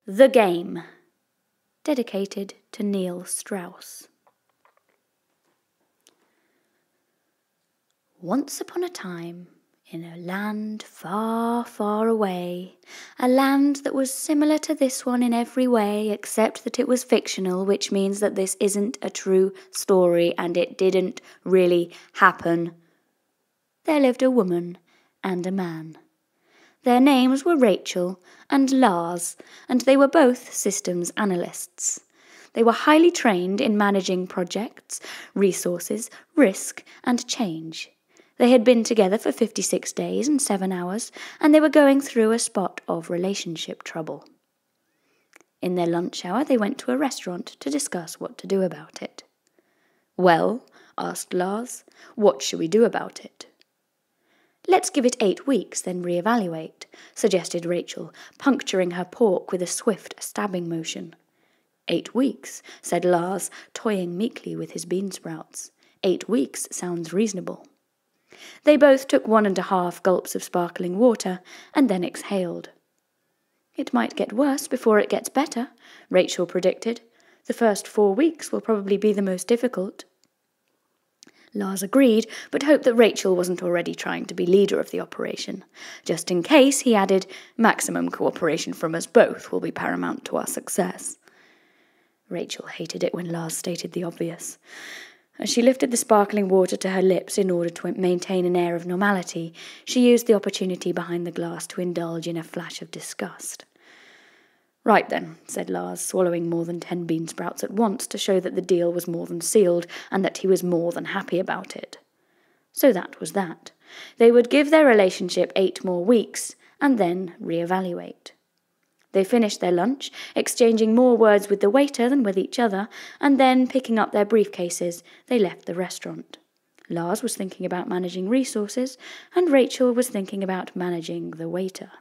The Game, dedicated to Neil Strauss. Once upon a time, in a land far, far away, a land that was similar to this one in every way except that it was fictional, which means that this isn't a true story and it didn't really happen, there lived a woman and a man. Their names were Rachel and Lars, and they were both systems analysts. They were highly trained in managing projects, resources, risk, and change. They had been together for 56 days and 7 hours, and they were going through a spot of relationship trouble. In their lunch hour, they went to a restaurant to discuss what to do about it. "Well," asked Lars, "what shall we do about it?" "Let's give it 8 weeks, then reevaluate," suggested Rachel, puncturing her pork with a swift stabbing motion. 8 weeks, said Lars, toying meekly with his bean sprouts. 8 weeks sounds reasonable. They both took 1.5 gulps of sparkling water and then exhaled. "It might get worse before it gets better," Rachel predicted. "The first 4 weeks will probably be the most difficult." Lars agreed, but hoped that Rachel wasn't already trying to be leader of the operation. Just in case, he added, "Maximum cooperation from us both will be paramount to our success." Rachel hated it when Lars stated the obvious. As she lifted the sparkling water to her lips in order to maintain an air of normality, she used the opportunity behind the glass to indulge in a flash of disgust. "Right then," said Lars, swallowing more than 10 bean sprouts at once to show that the deal was more than sealed and that he was more than happy about it. So that was that. They would give their relationship 8 more weeks and then reevaluate. They finished their lunch, exchanging more words with the waiter than with each other, and then, picking up their briefcases, they left the restaurant. Lars was thinking about managing resources, and Rachel was thinking about managing the waiter.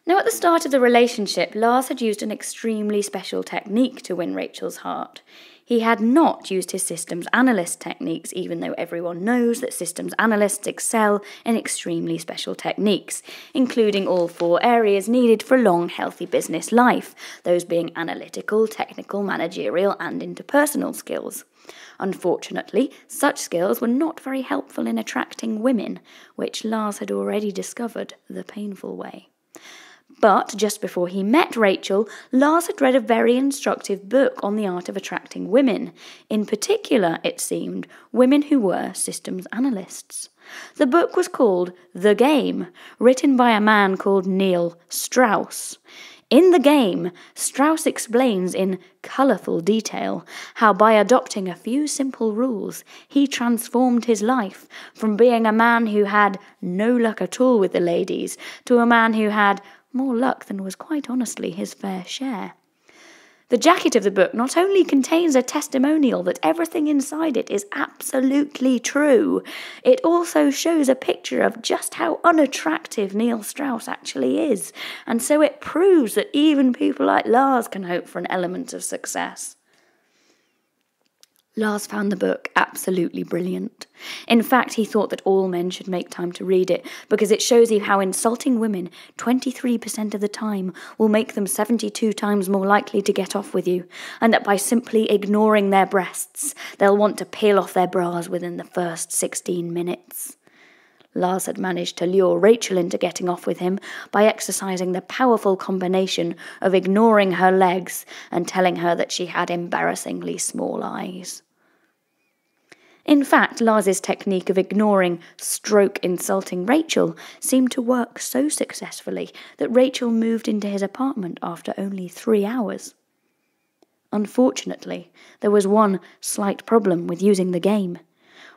Now, at the start of the relationship, Lars had used an extremely special technique to win Rachel's heart. He had not used his systems analyst techniques, even though everyone knows that systems analysts excel in extremely special techniques, including all 4 areas needed for a long, healthy business life, those being analytical, technical, managerial, and interpersonal skills. Unfortunately, such skills were not very helpful in attracting women, which Lars had already discovered the painful way. But just before he met Rachel, Lars had read a very instructive book on the art of attracting women. In particular, it seemed, women who were systems analysts. The book was called The Game, written by a man called Neil Strauss. In The Game, Strauss explains in colourful detail how by adopting a few simple rules, he transformed his life from being a man who had no luck at all with the ladies to a man who had more luck than was quite honestly his fair share. The jacket of the book not only contains a testimonial that everything inside it is absolutely true, it also shows a picture of just how unattractive Neil Strauss actually is, and so it proves that even people like Lars can hope for an element of success. Lars found the book absolutely brilliant. In fact, he thought that all men should make time to read it, because it shows you how insulting women 23% of the time will make them 72 times more likely to get off with you, and that by simply ignoring their breasts, they'll want to peel off their bras within the first 16 minutes. Lars had managed to lure Rachel into getting off with him by exercising the powerful combination of ignoring her legs and telling her that she had embarrassingly small eyes. In fact, Lars's technique of ignoring insulting Rachel seemed to work so successfully that Rachel moved into his apartment after only 3 hours. Unfortunately, there was one slight problem with using the game.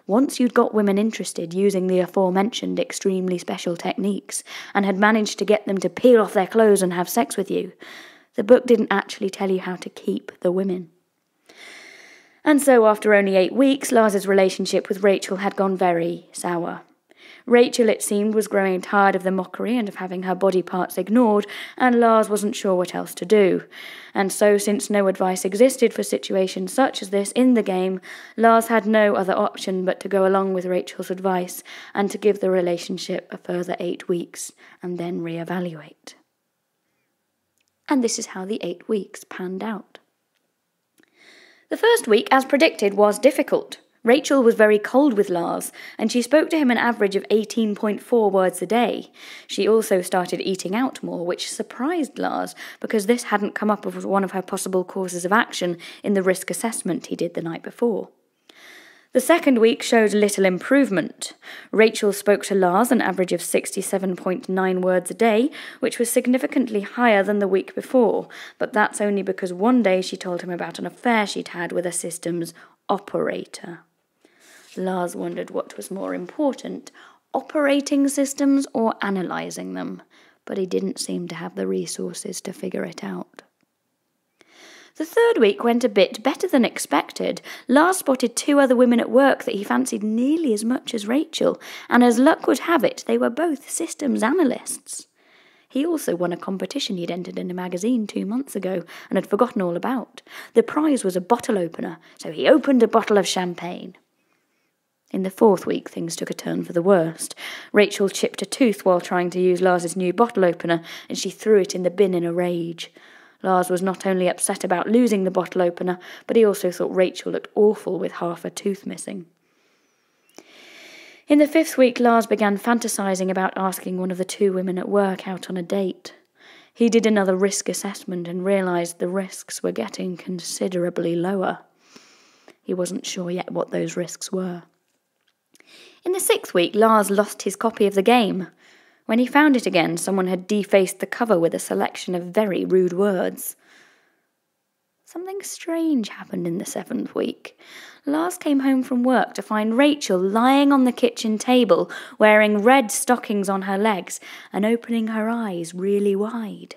Once you'd got women interested using the aforementioned extremely special techniques and had managed to get them to peel off their clothes and have sex with you, the book didn't actually tell you how to keep the women. And so after only 8 weeks, Lars's relationship with Rachel had gone very sour. Rachel, it seemed, was growing tired of the mockery and of having her body parts ignored, and Lars wasn't sure what else to do. And so, since no advice existed for situations such as this in the game, Lars had no other option but to go along with Rachel's advice and to give the relationship a further 8 weeks and then reevaluate. And this is how the 8 weeks panned out. The first week, as predicted, was difficult. Rachel was very cold with Lars, and she spoke to him an average of 18.4 words a day. She also started eating out more, which surprised Lars, because this hadn't come up as one of her possible courses of action in the risk assessment he did the night before. The second week showed little improvement. Rachel spoke to Lars an average of 67.9 words a day, which was significantly higher than the week before, but that's only because one day she told him about an affair she'd had with a systems operator. Lars wondered what was more important, operating systems or analysing them, but he didn't seem to have the resources to figure it out. The third week went a bit better than expected. Lars spotted 2 other women at work that he fancied nearly as much as Rachel, and as luck would have it, they were both systems analysts. He also won a competition he'd entered in a magazine 2 months ago and had forgotten all about. The prize was a bottle opener, so he opened a bottle of champagne. In the fourth week, things took a turn for the worst. Rachel chipped a tooth while trying to use Lars's new bottle opener, and she threw it in the bin in a rage. Lars was not only upset about losing the bottle opener, but he also thought Rachel looked awful with half a tooth missing. In the 5th week, Lars began fantasising about asking one of the 2 women at work out on a date. He did another risk assessment and realised the risks were getting considerably lower. He wasn't sure yet what those risks were. In the 6th week, Lars lost his copy of the game. When he found it again, someone had defaced the cover with a selection of very rude words. Something strange happened in the 7th week. Lars came home from work to find Rachel lying on the kitchen table, wearing red stockings on her legs and opening her eyes really wide.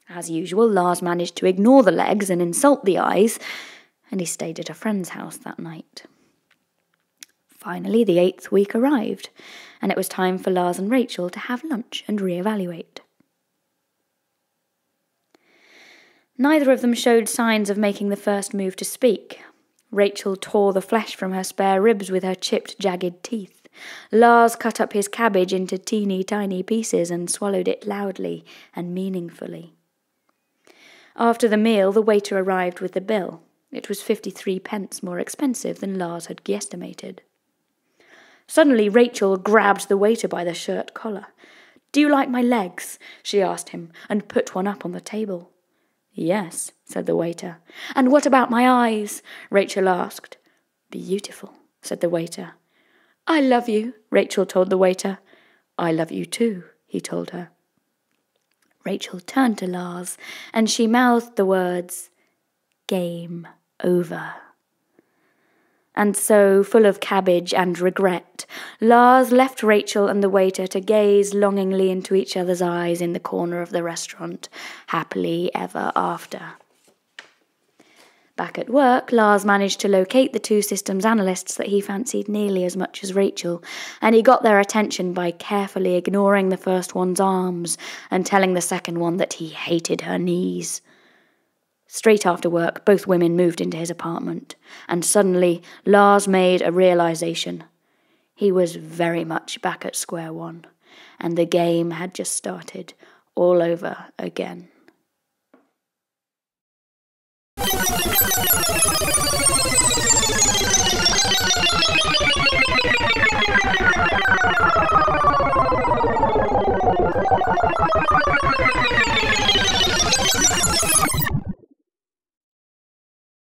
As usual, Lars managed to ignore the legs and insult the eyes, and he stayed at a friend's house that night. Finally, the 8th week arrived, and it was time for Lars and Rachel to have lunch and reevaluate. Neither of them showed signs of making the first move to speak. Rachel tore the flesh from her spare ribs with her chipped, jagged teeth. Lars cut up his cabbage into teeny tiny pieces and swallowed it loudly and meaningfully. After the meal, the waiter arrived with the bill. It was 53 pence more expensive than Lars had guesstimated. Suddenly, Rachel grabbed the waiter by the shirt collar. "Do you like my legs?" she asked him, and put one up on the table. "Yes," said the waiter. "And what about my eyes?" Rachel asked. "Beautiful," said the waiter. "I love you," Rachel told the waiter. "I love you too," he told her. Rachel turned to Lars, and she mouthed the words, "Game over." And so, full of cabbage and regret, Lars left Rachel and the waiter to gaze longingly into each other's eyes in the corner of the restaurant, happily ever after. Back at work, Lars managed to locate the 2 systems analysts that he fancied nearly as much as Rachel, and he got their attention by carefully ignoring the first one's arms and telling the second one that he hated her knees. Straight after work, both women moved into his apartment, and suddenly Lars made a realization. He was very much back at square one, and the game had just started all over again.